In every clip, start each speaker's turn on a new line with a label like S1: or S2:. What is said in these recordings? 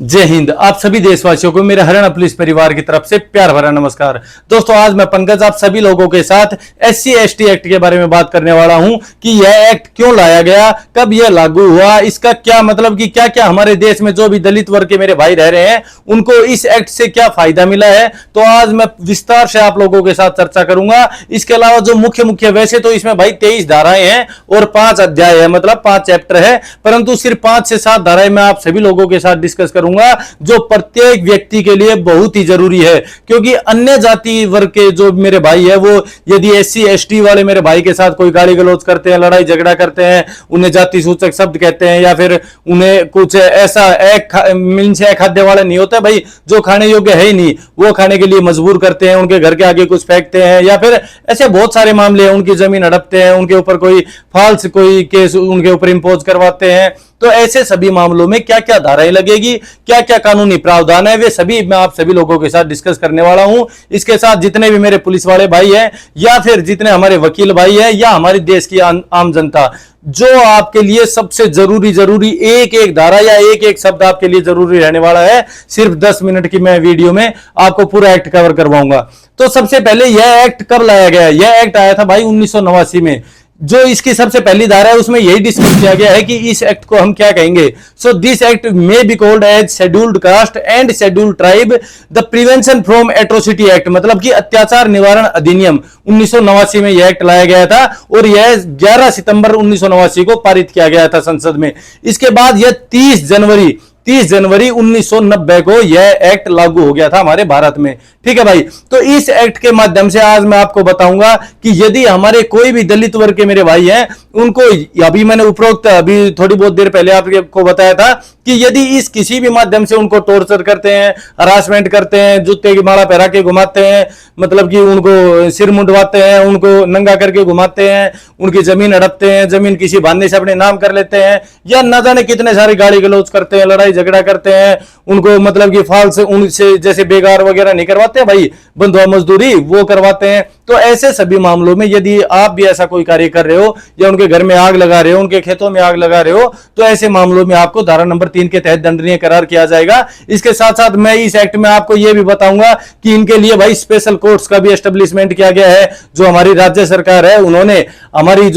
S1: जय हिंद। आप सभी देशवासियों को मेरे हरियाणा पुलिस परिवार की तरफ से प्यार भरा नमस्कार। दोस्तों, आज मैं पंकज आप सभी लोगों के साथ SC/ST एक्ट के बारे में बात करने वाला हूं कि यह एक्ट क्यों लाया गया, कब यह लागू हुआ, इसका क्या मतलब कि क्या क्या हमारे देश में जो भी दलित वर्ग के मेरे भाई रह रहे हैं उनको इस एक्ट से क्या फायदा मिला है। तो आज मैं विस्तार से आप लोगों के साथ चर्चा करूंगा। इसके अलावा जो मुख्य वैसे तो इसमें भाई 23 धाराएं हैं और 5 अध्याय है, मतलब 5 चैप्टर है, परंतु सिर्फ 5 से 7 धाराएं मैं आप सभी लोगों के साथ डिस्कस करूंगा जो प्रत्येक व्यक्ति के लिए बहुत ही जरूरी है। क्योंकि अन्य जाति वर्ग के जो मेरे भाई है वो यदि SC/ST वाले मेरे भाई के साथ कोई गाली गलौज करते हैं, लड़ाई झगड़ा करते हैं, उन्हें जाति सूचक शब्द कहते हैं या फिर उन्हें कुछ ऐसा खाद्य वाले नहीं होता भाई जो खाने योग्य है ही नहीं, वो खाने के लिए मजबूर करते हैं, उनके घर के आगे कुछ फेंकते हैं या फिर ऐसे बहुत सारे मामले हैं, उनकी जमीन हड़पते हैं, उनके ऊपर कोई फॉल्स कोई केस उनके ऊपर इंपोज करवाते हैं। तो ऐसे सभी मामलों में क्या क्या धाराएं लगेगी, क्या क्या कानूनी प्रावधान है, वे सभी मैं आप सभी लोगों के साथ डिस्कस करने वाला हूं। इसके साथ जितने भी मेरे पुलिस वाले भाई हैं या फिर जितने हमारे वकील भाई हैं या हमारी देश की आम जनता, जो आपके लिए सबसे जरूरी एक एक धारा या एक एक शब्द आपके लिए जरूरी रहने वाला है। सिर्फ 10 मिनट की मैं वीडियो में आपको पूरा एक्ट कवर करवाऊंगा। तो सबसे पहले यह एक्ट कब लाया गया? यह एक्ट आया था भाई 1989 में। जो इसकी सबसे पहली धारा है उसमें यही डिस्कस किया गया है कि इस एक्ट को हम क्या कहेंगे। So this act may be called as scheduled caste and scheduled tribe the prevention from atrocity act, मतलब कि अत्याचार निवारण अधिनियम 1989 में यह एक्ट लाया गया था और यह 11 सितंबर 1989 को पारित किया गया था संसद में। इसके बाद यह 30 जनवरी 1990 को यह एक्ट लागू हो गया था हमारे भारत में। ठीक है भाई। तो इस एक्ट के माध्यम से आज मैं आपको बताऊंगा कि यदि हमारे कोई भी दलित वर्ग के मेरे भाई हैं उनको, अभी मैंने उपरोक्त अभी थोड़ी बहुत देर पहले आपको बताया था कि यदि इस किसी भी माध्यम से उनको टॉर्चर करते हैं, हरासमेंट करते हैं, जूते की माला पहरा के घुमाते हैं, मतलब कि उनको सिर मुंडवाते हैं, उनको नंगा करके घुमाते हैं, उनकी जमीन हड़पते हैं, जमीन किसी बहाने से अपने नाम कर लेते हैं या न जाने कितने सारी गाली गलौज करते हैं, लड़ाई झगड़ा करते हैं, उनको मतलब कि फाल्स उनसे जैसे बेगार वगैरह नहीं करवाते हैं भाई, बंधुआ मजदूरी वो करवाते हैं। तो ऐसे सभी मामलों में यदि आप भी ऐसा कोई कार्य कर रहे हो या उनके घर में आग लगा रहे हो, उनके खेतों में आग लगा रहे हो, तो ऐसे मामलों में आपको धारा नंबर 3 के तहत दंडनीय करार किया जाएगा। इसके साथ साथ मैं इस एक्ट में आपको यह भी बताऊंगा कि इनके लिए भाई स्पेशल कोर्ट्स का भी एस्टेब्लिशमेंट किया गया है। जो हमारी राज्य सरकार है उन्होंने हमारी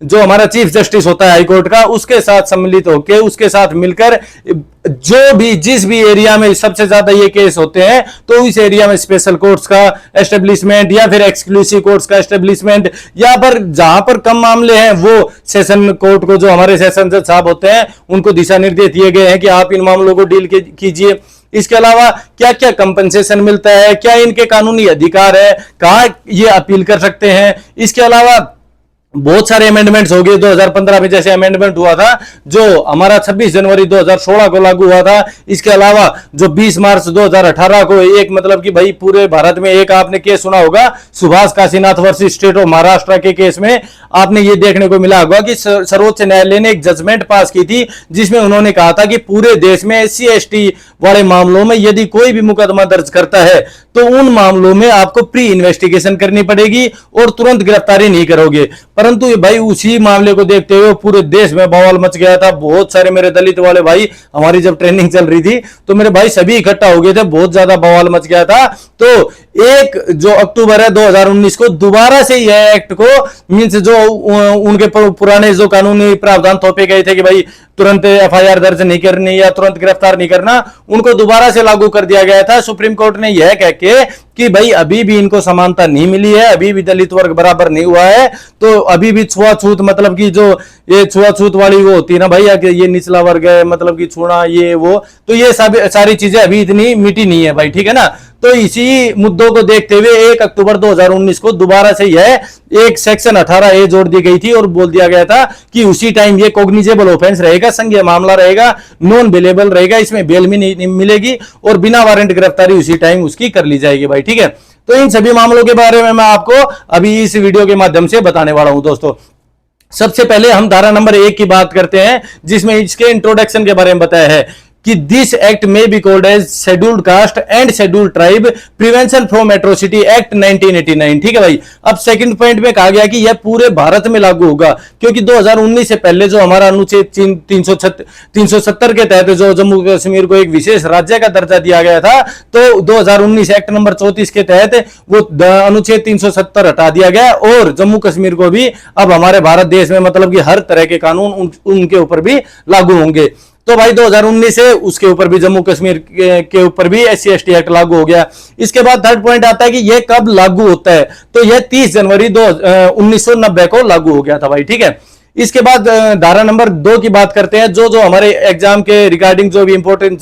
S1: जो हमारा चीफ जस्टिस होता है हाईकोर्ट का, उसके साथ सम्मिलित होकर उसके साथ मिलकर जो भी जिस भी एरिया में सबसे ज्यादा ये केस होते हैं तो इस एरिया में स्पेशल कोर्ट्स का एस्टेब्लिशमेंट या फिर एक्सक्लूसिव कोर्ट्स का एस्टेब्लिशमेंट, या पर जहां पर कम मामले हैं वो सेशन कोर्ट को, जो हमारे सेशन जज साहब होते हैं, उनको दिशा निर्देश दिए गए हैं कि आप इन मामलों को डील कीजिए। इसके अलावा क्या क्या कंपनसेशन मिलता है, क्या इनके कानूनी अधिकार है, कहां ये अपील कर सकते हैं। इसके अलावा बहुत सारे अमेंडमेंट्स हो गए 2015 में, जैसे अमेंडमेंट हुआ था जो हमारा 26 जनवरी 2016 को लागू हुआ था। इसके अलावा जो 20 मार्च 2018 को एक, मतलब कि भाई पूरे भारत में एक आपने केस सुना होगा Subhash Kashinath versus state of Maharashtra के केस में आपने ये देखने को मिला होगा कि सर्वोच्च न्यायालय ने एक जजमेंट पास की थी जिसमें उन्होंने कहा था कि पूरे देश में SC/ST वाले मामलों में यदि कोई भी मुकदमा दर्ज करता है तो उन मामलों में आपको प्री इन्वेस्टिगेशन करनी पड़ेगी और तुरंत गिरफ्तारी नहीं करोगे। परंतु भाई उसी मामले को देखते हुए पूरे देश में बवाल मच गया था। बहुत सारे मेरे दलित वाले भाई, हमारी जब ट्रेनिंग चल रही थी तो मेरे भाई सभी इकट्ठा हो गए थे, बहुत ज्यादा बवाल मच गया था। तो 1 जो अक्टूबर है 2019 को दोबारा से यह एक्ट को मींस जो उनके पुराने जो कानूनी प्रावधान थोपे गए थे कि भाई तुरंत FIR दर्ज नहीं करनी या तुरंत गिरफ्तार नहीं करना, उनको दोबारा से लागू कर दिया गया था। सुप्रीम कोर्ट ने यह कह के कि भाई अभी भी इनको समानता नहीं मिली है, अभी भी दलित वर्ग बराबर नहीं हुआ है, तो अभी भी छुआछूत, मतलब कि जो ये छुआछूत वाली वो होती है ना भाई, ये निचला वर्ग है, मतलब कि छूना ये वो, तो ये सारी चीजें अभी इतनी मिटी नहीं है भाई। ठीक है ना। तो इसी मुद्दों को देखते हुए 1 अक्टूबर 2019 को दोबारा से यह एक सेक्शन 18A जोड़ दी गई थी और बोल दिया गया था कि उसी टाइम ये कॉग्निजेबल ऑफेंस रहेगा, संज्ञेय मामला रहेगा, नॉन बेलेबल रहेगा, इसमें बेल भी नहीं मिलेगी और बिना वारंट गिरफ्तारी उसी टाइम उसकी कर ली जाएगी भाई। ठीक है। तो इन सभी मामलों के बारे में मैं आपको अभी इस वीडियो के माध्यम से बताने वाला हूं। दोस्तों, सबसे पहले हम धारा नंबर 1 की बात करते हैं जिसमें इसके इंट्रोडक्शन के बारे में बताया है। कि this act may be called as scheduled caste and scheduled tribe prevention from atrocity act 1989। ठीक है भाई। अब सेकंड पॉइंट में कहा गया कि यह पूरे भारत में लागू होगा, क्योंकि 2019 से पहले जो हमारा अनुच्छेद 370 के तहत जो जम्मू कश्मीर को एक विशेष राज्य का दर्जा दिया गया था, तो 2019 एक्ट नंबर 34 के तहत वो अनुच्छेद 370 हटा दिया गया और जम्मू कश्मीर को भी अब हमारे भारत देश में मतलब कि हर तरह के कानून उनके ऊपर भी लागू होंगे। तो भाई 2019 से उसके ऊपर भी जम्मू कश्मीर के ऊपर भी SC/ST एक्ट लागू हो गया। इसके बाद थर्ड पॉइंट आता है कि यह कब लागू होता है, तो यह 30 जनवरी 1990 को लागू हो गया था भाई। ठीक है। इसके बाद धारा नंबर 2 की बात करते हैं। जो हमारे एग्जाम के रिगार्डिंग जो भी इंपॉर्टेंट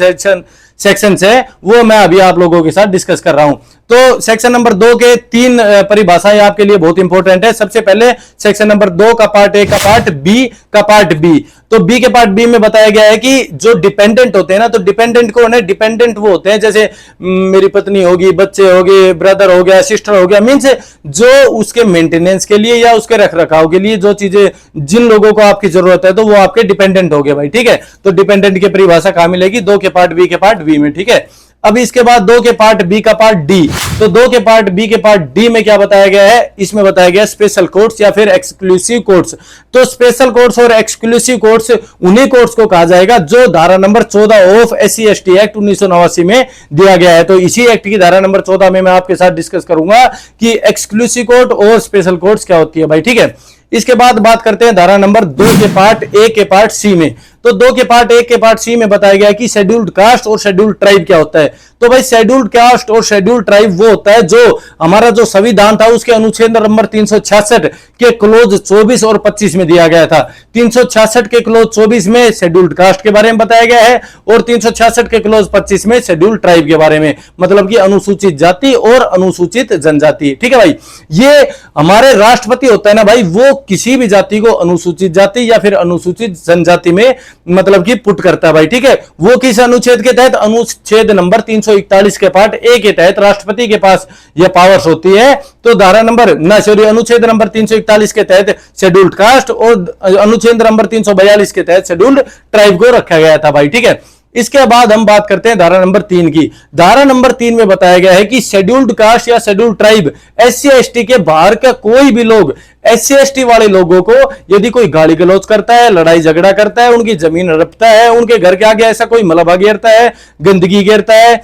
S1: सेक्शंस है वो मैं अभी आप लोगों के साथ डिस्कस कर रहा हूं। तो सेक्शन नंबर 2 के 3 परिभाषाएं आपके लिए बहुत इंपॉर्टेंट है। सबसे पहले सेक्शन नंबर 2 का पार्ट ए का पार्ट बी का पार्ट बी। तो बी के पार्ट बी में बताया गया है कि जो डिपेंडेंट होते हैं ना, तो डिपेंडेंट कौन है? डिपेंडेंट वो होते हैं जैसे मेरी पत्नी होगी, बच्चे हो गए, ब्रदर हो गया, सिस्टर हो गया, मीन्स जो उसके मेंटेनेंस के लिए या उसके रख रखाव के लिए जो चीजें जिन लोगों को आपकी जरूरत है तो वो आपके डिपेंडेंट हो गए भाई। ठीक है। तो डिपेंडेंट की परिभाषा कहां मिलेगी? 2 के पार्ट बी के पार्ट बी में। ठीक है। अब इसके बाद 2 के पार्ट बी का पार्ट डी। तो 2 के पार्ट बी के पार्ट डी में क्या बताया गया है? इसमें बताया गया स्पेशल कोर्ट्स या फिर एक्सक्लूसिव कोर्ट्स। तो स्पेशल कोर्ट्स और एक्सक्लूसिव कोर्ट्स उन्हीं कोर्ट्स को कहा जाएगा जो धारा नंबर 14 ऑफ SC/ST एक्ट 1989 में दिया गया है। तो इसी एक्ट की धारा नंबर 14 में मैं आपके साथ डिस्कस करूंगा कि एक्सक्लूसिव कोर्ट और स्पेशल कोर्ट्स क्या होती है भाई। ठीक है। इसके बाद बात करते हैं धारा नंबर 2 के पार्ट ए के पार्ट सी में। तो 2 के पार्ट ए के पार्ट सी में बताया गया कि शेड्यूल्ड कास्ट और शेड्यूल्ड ट्राइब क्या होता है। तो भाई शेड्यूल्ड कास्ट और शेड्यूल्ड ट्राइब वो होता है जो हमारा जो संविधान था उसके अनुच्छेद नंबर 366 के क्लोज 24 और 25 में दिया गया था। 366 के क्लोज 24 में शेड्यूल्ड कास्ट के बारे में बताया गया है और 366 के क्लोज 25 में शेड्यूल्ड ट्राइब के बारे में, मतलब कि अनुसूचित जाति और अनुसूचित जनजाति। ठीक है भाई। ये हमारे राष्ट्रपति होता है ना भाई, वो किसी भी जाति को अनुसूचित जाति या फिर अनुसूचित जनजाति में मतलब कि पुट करता है भाई। ठीक है। वो किस अनुच्छेद के तहत? अनुच्छेद नंबर 341 के पार्ट ए के तहत राष्ट्रपति के पास यह पावर्स होती है। तो धारा नंबर अनुच्छेद नंबर 341 के तहत शेड्यूल्ड कास्ट और अनुच्छेद नंबर 342 के तहत शेड्यूल्ड ट्राइब को रखा गया था भाई। ठीक है। इसके बाद हम बात करते हैं धारा नंबर 3 की। धारा नंबर 3 में बताया गया है कि शेड्यूल्ड कास्ट या शेड्यूल्ड ट्राइब SC/ST के बाहर का कोई भी लोग SC/ST वाले लोगों को यदि कोई गाली गलौज करता है, लड़ाई झगड़ा करता है, उनकी जमीन हड़पता है, उनके घर के आगे ऐसा कोई मलबा घेरता है, गंदगी घेरता है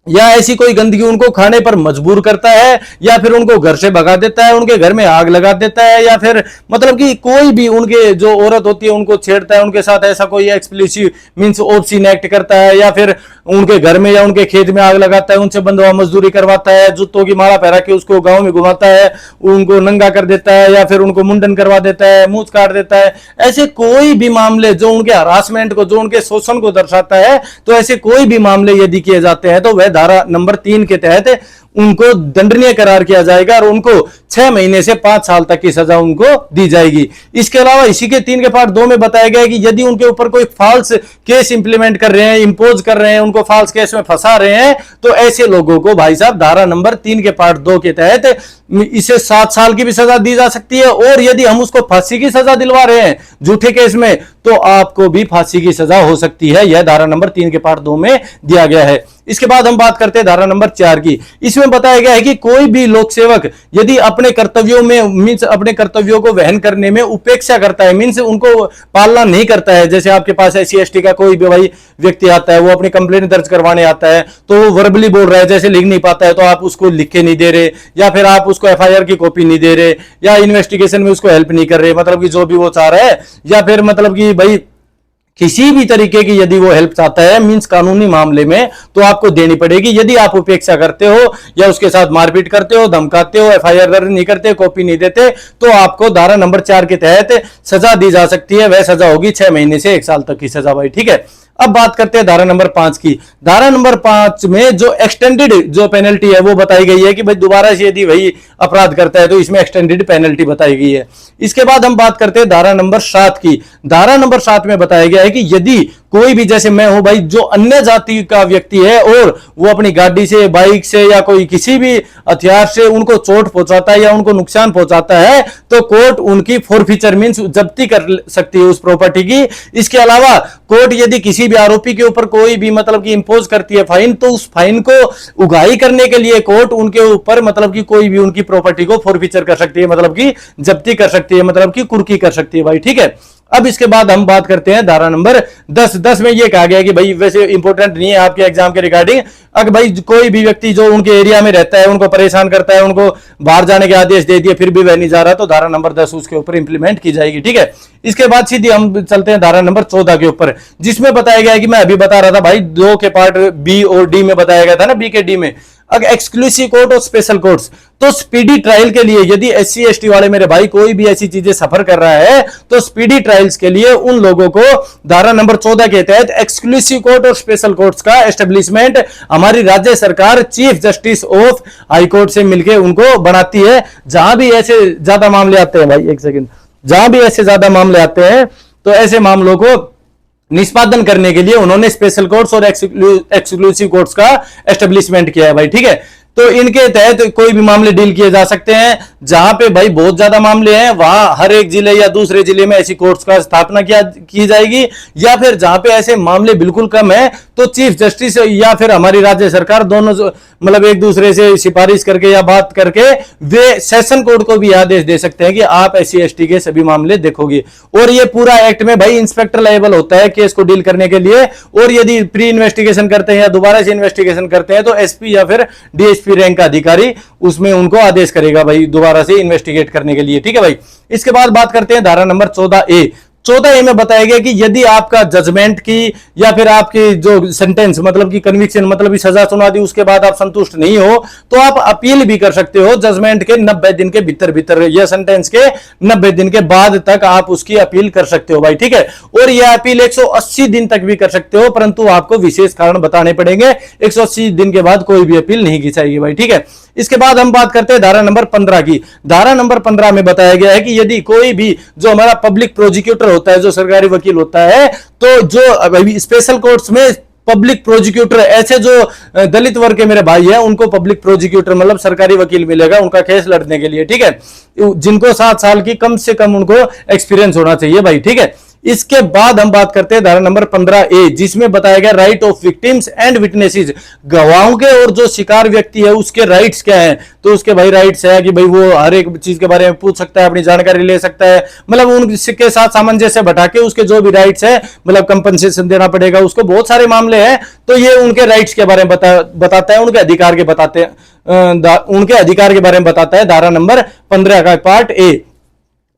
S1: या ऐसी कोई गंदगी उनको खाने पर मजबूर करता है या फिर उनको घर से भगा देता है, उनके घर में आग लगा देता है या फिर मतलब कि कोई भी उनके जो औरत होती है उनको छेड़ता है, उनके साथ ऐसा कोई एक्सप्लिसिव मींस ऑब्सीन एक्ट करता है या फिर उनके घर में या उनके खेत में आग लगाता है, उनसे बंधुआ मजदूरी करवाता है, जूतों की माला पहरा के उसको गांव में घुमाता है, उनको नंगा कर देता है या फिर उनको मुंडन करवा देता है, मूंछ काट देता है, ऐसे कोई भी मामले जो उनके हरासमेंट को, जो उनके शोषण को दर्शाता है, तो ऐसे कोई भी मामले यदि किए जाते हैं तो वह धारा नंबर 3 के तहत उनको दंडनीय करार किया जाएगा और उनको 6 महीने से 5 साल तक की सजा उनको दी जाएगी। इसके अलावा इसी के 3 के पार्ट 2 में बताया गया है कि यदि उनके ऊपर कोई फाल्स केस इंप्लीमेंट कर रहे हैं, इंपोज कर रहे हैं, उनको फाल्स केस में फंसा रहे हैं, तो ऐसे लोगों को भाई साहब धारा नंबर 3 के पार्ट 2 के तहत इसे 7 साल की भी सजा दी जा सकती है और यदि हम उसको फांसी की सजा दिलवा रहे हैं झूठे केस में तो आपको भी फांसी की सजा हो सकती है। यह धारा नंबर 3 के पार्ट 2 में दिया गया है। इसके बाद हम बात करते हैं धारा नंबर 4 की। इसमें बताया गया है कि कोई भी लोक सेवक यदि अपने कर्तव्यों में मींस अपने कर्तव्यों को वहन करने में उपेक्षा करता है, मींस उनको पालना नहीं करता है, जैसे आपके पास SC/ST का कोई भी भाई व्यक्ति आता है, वो अपनी कंप्लेंट दर्ज करवाने आता है तो वो वर्बली बोल रहा है, जैसे लिख नहीं पाता है तो आप उसको लिख के नहीं दे रहे या फिर आप उसको FIR की कॉपी नहीं दे रहे या इन्वेस्टिगेशन में उसको हेल्प नहीं कर रहे, मतलब कि जो भी वो चाह रहा है, या फिर मतलब कि भाई किसी भी तरीके की यदि वो हेल्प चाहता है मींस कानूनी मामले में तो आपको देनी पड़ेगी। यदि आप उपेक्षा करते हो या उसके साथ मारपीट करते हो, धमकाते हो, FIR दर्ज नहीं करते, कॉपी नहीं देते, तो आपको धारा नंबर 4 के तहत सजा दी जा सकती है। वह सजा होगी 6 महीने से 1 साल तक की सजा भाई। ठीक है। अब बात करते हैं धारा नंबर 5 की। धारा नंबर 5 में जो एक्सटेंडेड जो पेनल्टी है वो बताई गई है कि भाई दोबारा से यदि वही अपराध करता है तो इसमें एक्सटेंडेड पेनल्टी बताई गई है। इसके बाद हम बात करते हैं धारा नंबर 7 की। धारा नंबर 7 में बताया गया है कि यदि कोई भी, जैसे मैं हूं भाई, जो अन्य जाति का व्यक्ति है और वो अपनी गाड़ी से, बाइक से या कोई किसी भी हथियार से उनको चोट पहुंचाता है या उनको नुकसान पहुंचाता है, तो कोर्ट उनकी फॉरफीचर मींस जब्ती कर सकती है उस प्रॉपर्टी की। इसके अलावा कोर्ट यदि किसी भी आरोपी के ऊपर कोई भी मतलब कि इंपोज करती है फाइन, तो उस फाइन को उगाही करने के लिए कोर्ट उनके ऊपर मतलब कि कोई भी उनकी प्रॉपर्टी को फॉरफीचर कर सकती है, मतलब कि जब्ती कर सकती है, मतलब कि कुर्की कर सकती है भाई, ठीक है। अब इसके बाद हम बात करते हैं धारा नंबर 10 में यह कहा गया कि भाई वैसे इंपॉर्टेंट नहीं है आपके एग्जाम के रिगार्डिंग, अगर भाई कोई भी व्यक्ति जो उनके एरिया में रहता है, उनको परेशान करता है, उनको बाहर जाने के आदेश दे दिए फिर भी वह नहीं जा रहा, तो धारा नंबर 10 उसके ऊपर इंप्लीमेंट की जाएगी, ठीक है। इसके बाद सीधी हम चलते हैं धारा नंबर 14 के ऊपर, जिसमें बताया गया है कि मैं अभी बता रहा था भाई 2 के पार्ट बी और डी में बताया गया था ना, बी के डी में अगर एक्सक्लूसिव कोर्ट और स्पेशल कोर्ट्स, तो स्पीडी ट्रायल के लिए यदि एससी एसटी वाले मेरे भाई कोई भी ऐसी चीजें सफर कर रहा है, तो स्पीडी ट्रायल्स के लिए उन लोगों को धारा नंबर 14 के तहत एक्सक्लूसिव कोर्ट और स्पेशल कोर्ट्स का एस्टेब्लिशमेंट हमारी राज्य सरकार chief justice of high court से मिलकर उनको बनाती है। जहां भी ऐसे ज्यादा मामले आते हैं भाई, एक सेकंड, जहां भी ऐसे ज्यादा मामले आते हैं तो ऐसे मामलों को निष्पादन करने के लिए उन्होंने स्पेशल कोर्ट्स और एक्सक्लूसिव कोर्ट्स का एस्टेब्लिशमेंट किया है भाई, ठीक है। तो इनके तहत कोई भी मामले डील किए जा सकते हैं। जहां पे भाई बहुत ज्यादा मामले हैं वहां हर एक जिले या दूसरे जिले में ऐसी कोर्ट्स का स्थापना की जाएगी, या फिर जहां पे ऐसे मामले बिल्कुल कम है तो चीफ जस्टिस या फिर हमारी राज्य सरकार दोनों मतलब एक दूसरे से सिफारिश करके या बात करके वे सेशन कोर्ट को भी आदेश दे सकते हैं कि आप एससी एसटी के सभी मामले देखोगे। और ये पूरा एक्ट में भाई इंस्पेक्टर लायबल होता है केस को डील करने के लिए, और यदि प्री इन्वेस्टिगेशन करते हैं या दोबारा से इन्वेस्टिगेशन करते हैं तो एसपी या फिर डीएसपी रैंक का अधिकारी उसमें उनको आदेश करेगा भाई दोबारा से इन्वेस्टिगेट करने के लिए, ठीक है भाई। इसके बाद बात करते हैं धारा नंबर 14A में बताया गया कि यदि आपका जजमेंट की या फिर आपकी जो सेंटेंस मतलब कि कन्विक्शन मतलब सजा सुना दी उसके बाद आप संतुष्ट नहीं हो, तो आप अपील भी कर सकते हो जजमेंट के 90 दिन के भीतर या सेंटेंस के 90 दिन के बाद तक आप उसकी अपील कर सकते हो भाई, ठीक है। और यह अपील 180 दिन तक भी कर सकते हो, परंतु आपको विशेष कारण बताने पड़ेंगे। 180 दिन के बाद कोई भी अपील नहीं की जाएगी भाई, ठीक है। इसके बाद हम बात करते हैं धारा नंबर 15 की। धारा नंबर 15 में बताया गया है कि यदि कोई भी जो हमारा पब्लिक प्रोसिक्यूटर होता है, जो सरकारी वकील होता है, तो जो स्पेशल कोर्ट्स में पब्लिक प्रोसिक्यूटर, ऐसे जो दलित वर्ग के मेरे भाई हैं उनको पब्लिक प्रोसिक्यूटर मतलब सरकारी वकील मिलेगा उनका केस लड़ने के लिए, ठीक है, जिनको 7 साल की कम से कम उनको एक्सपीरियंस होना चाहिए भाई, ठीक है। इसके बाद हम बात करते हैं धारा नंबर 15A, जिसमें बताया गया right of victims and witnesses, गवाहों के और जो शिकार व्यक्ति है उसके राइट्स क्या हैं। तो उसके भाई राइट्स है कि भाई वो हर एक चीज के बारे में पूछ सकता है, अपनी जानकारी ले सकता है, मतलब उनके साथ सामंजस्य बैठा के उसके जो भी राइट्स है मतलब कंपनसेशन देना पड़ेगा उसको, बहुत सारे मामले हैं। तो ये उनके राइट्स के बारे में बताता है, उनके अधिकार के बताते हैं, उनके अधिकार के बारे में बताता है धारा नंबर 15 का पार्ट ए।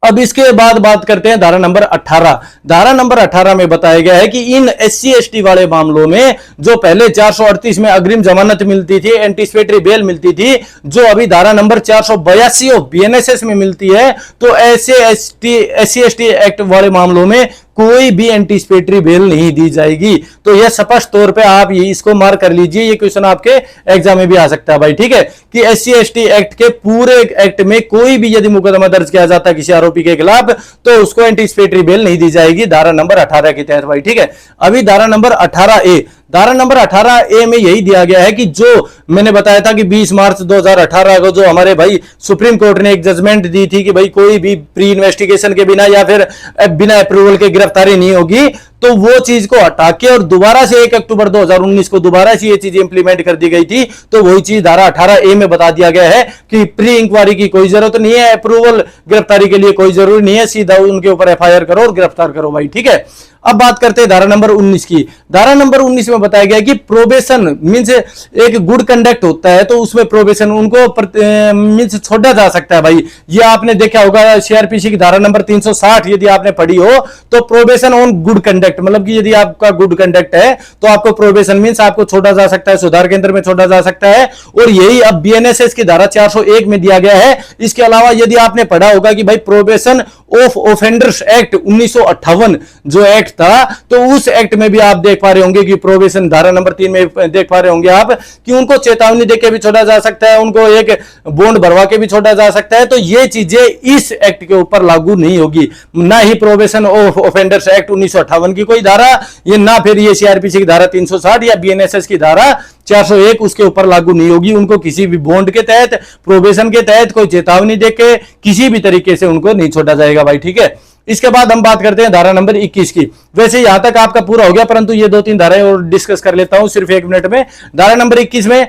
S1: अब इसके बाद बात करते हैं धारा नंबर 18। धारा नंबर 18 में बताया गया है कि इन एससी एसटी वाले मामलों में जो पहले 438 में अग्रिम जमानत मिलती थी, एंटीसिपेटरी बेल मिलती थी, जो अभी धारा नंबर 482 ऑफ बीएनएसएस में मिलती है, तो ऐसे एससी एसटी एक्ट वाले मामलों में कोई भी एंटीसिपेटरी बेल नहीं दी जाएगी। तो यह स्पष्ट तौर पे आप ये इसको मार्क कर लीजिए, ये क्वेश्चन आपके एग्जाम में भी आ सकता है भाई, ठीक है, कि एससी एसटी एक्ट के पूरे एक्ट में कोई भी यदि मुकदमा दर्ज किया जाता है किसी आरोपी के खिलाफ तो उसको एंटीसिपेटरी बेल नहीं दी जाएगी धारा नंबर 18 के तहत भाई, ठीक है। अभी धारा नंबर 18A, धारा नंबर 18A में यही दिया गया है कि जो मैंने बताया था कि 20 मार्च 2018 को जो हमारे भाई सुप्रीम कोर्ट ने एक जजमेंट दी थी कि भाई कोई भी प्री इन्वेस्टिगेशन के बिना या फिर बिना अप्रूवल के गिरफ्तारी नहीं होगी, तो वो चीज को हटा के और दोबारा से 1 अक्टूबर 2019 को दोबारा से ये चीज इंप्लीमेंट कर दी गई थी। तो वही चीज धारा 18A में बता दिया गया है कि प्री इंक्वायरी की कोई जरूरत नहीं है, अप्रूवल गिरफ्तारी के लिए कोई जरूरी नहीं है, सीधा उनके ऊपर एफआईआर करो और गिरफ्तार करो भाई, ठीक है। अब बात करते हैं धारा नंबर 19 की। धारा नंबर 19 में बताया गया कि प्रोबेशन मींस एक गुड कंडक्ट होता है, तो उसमें प्रोबेशन उनको मींस छोड़ा जा सकता है भाई। ये आपने देखा होगा सीआरपीसी की धारा नंबर 360 यदि आपने पढ़ी हो, तो प्रोबेशन ऑन गुड कंडक्ट मतलब कि यदि आपका गुड कंडक्ट है तो आपको प्रोबेशन मींस आपको छोड़ा जा सकता है, सुधार केंद्र में छोड़ा जा सकता है। और यही अब बीएनएसएस की धारा 401 में दिया गया है। इसके अलावा यदि आपने पढ़ा होगा कि भाई प्रोबेशन ऑफ ऑफेंडर्स एक्ट 1958 जो एक्ट था, तो उस एक्ट में भी आप देख पा रहे होंगे कि प्रोबेशन धारा नंबर 3 में देख पा रहे होंगे आप कि उनको चेतावनी देके भी छोड़ा जा सकता है, उनको एक बॉन्ड भरवा के भी छोड़ा जा सकता है। तो ये चीजें इस एक्ट के ऊपर लागू नहीं होगी, ना ही प्रोबेशन ऑफ ऑफेंडर्स एक्ट 1958 की कोई धारा, ये ना फिर ये सीआरपीसी की धारा 360 या बीएनएसएस की धारा 401 उसके ऊपर लागू नहीं होगी। उनको किसी भी बॉन्ड के तहत, प्रोबेशन के तहत कोई चेतावनी देके किसी भी तरीके से उनको नहीं छोड़ा जाएगा भाई, ठीक है। इसके बाद हम बात करते हैं धारा नंबर 21 की। वैसे यहां तक आपका पूरा हो गया, परंतु ये 2-3 धाराएं और डिस्कस कर लेता हूं सिर्फ 1 मिनट में। धारा नंबर 21 में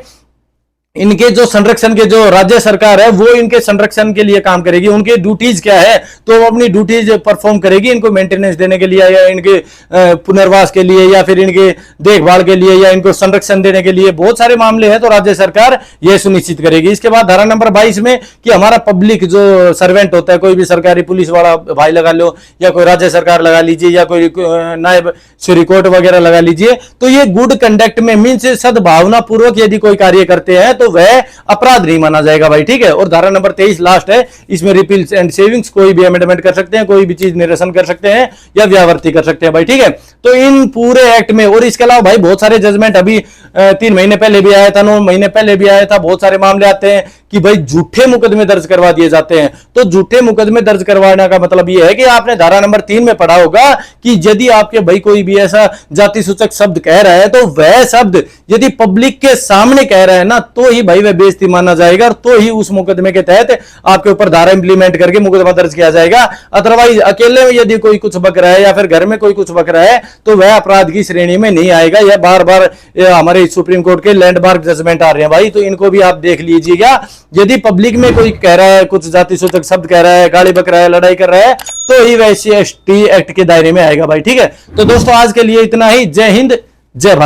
S1: इनके जो संरक्षण के जो राज्य सरकार है वो इनके संरक्षण के लिए काम करेगी। उनके ड्यूटीज क्या है, तो वो अपनी ड्यूटीज परफॉर्म करेगी, इनको मेंटेनेंस देने के लिए या इनके पुनर्वास के लिए या फिर इनके देखभाल के लिए या इनको संरक्षण देने के लिए बहुत सारे मामले हैं, तो राज्य सरकार यह सुनिश्चित करेगी। इसके बाद धारा नंबर 22 में कि हमारा पब्लिक जो सर्वेंट होता है, कोई भी सरकारी पुलिस वाला भाई लगा लो या कोई राज्य सरकार लगा लीजिए या कोई नायब श्री कोर्ट वगैरह लगा लीजिए, तो ये गुड कंडक्ट में मीन्स सद्भावना पूर्वक यदि कोई कार्य करते हैं तो वह अपराध नहीं माना जाएगा भाई, ठीक है। और धारा नंबर 23 लास्ट है, इसमें रिपील्स एंड सेविंग्स कोई भी अमेंडमेंट कर सकते हैं, कोई भी चीज निरसन कर सकते हैं या व्यावर्ती कर सकते हैं भाई, ठीक है। तो इन पूरे एक्ट में, और इसके अलावा भाई बहुत सारे जजमेंट अभी 3 महीने पहले भी आया था, 9 महीने पहले भी आया था, बहुत सारे मामले आते हैं कि भाई झूठे मुकदमे दर्ज करवा दिए जाते हैं। तो झूठे मुकदमे दर्ज करवाने का मतलब यह है कि आपने धारा नंबर 3 में पढ़ा होगा कि यदि आपके भाई कोई भी ऐसा जाति सूचक शब्द कह रहा है, तो वह शब्द यदि पब्लिक के सामने कह रहा है ना, तो ही भाई वह बेइज्जती माना जाएगा और तो ही उस मुकदमे के तहत आपके ऊपर धारा इंप्लीमेंट करके मुकदमा दर्ज किया जाएगा। अदरवाइज अकेले में यदि कोई कुछ बक रहा है या फिर घर में कोई कुछ बक रहा है तो वह अपराध की श्रेणी में नहीं आएगा। यह बार बार हमारे सुप्रीम कोर्ट के लैंडमार्क जजमेंट आ रहे हैं भाई, तो इनको भी आप देख लीजिएगा। यदि पब्लिक में कोई कह रहा है, कुछ जाति सूचक शब्द कह रहा है, गाली बक रहा है, लड़ाई कर रहा है, तो ही वह SC/ST एक्ट के दायरे में आएगा भाई, ठीक है। तो दोस्तों आज के लिए इतना ही। जय हिंद, जय भारत।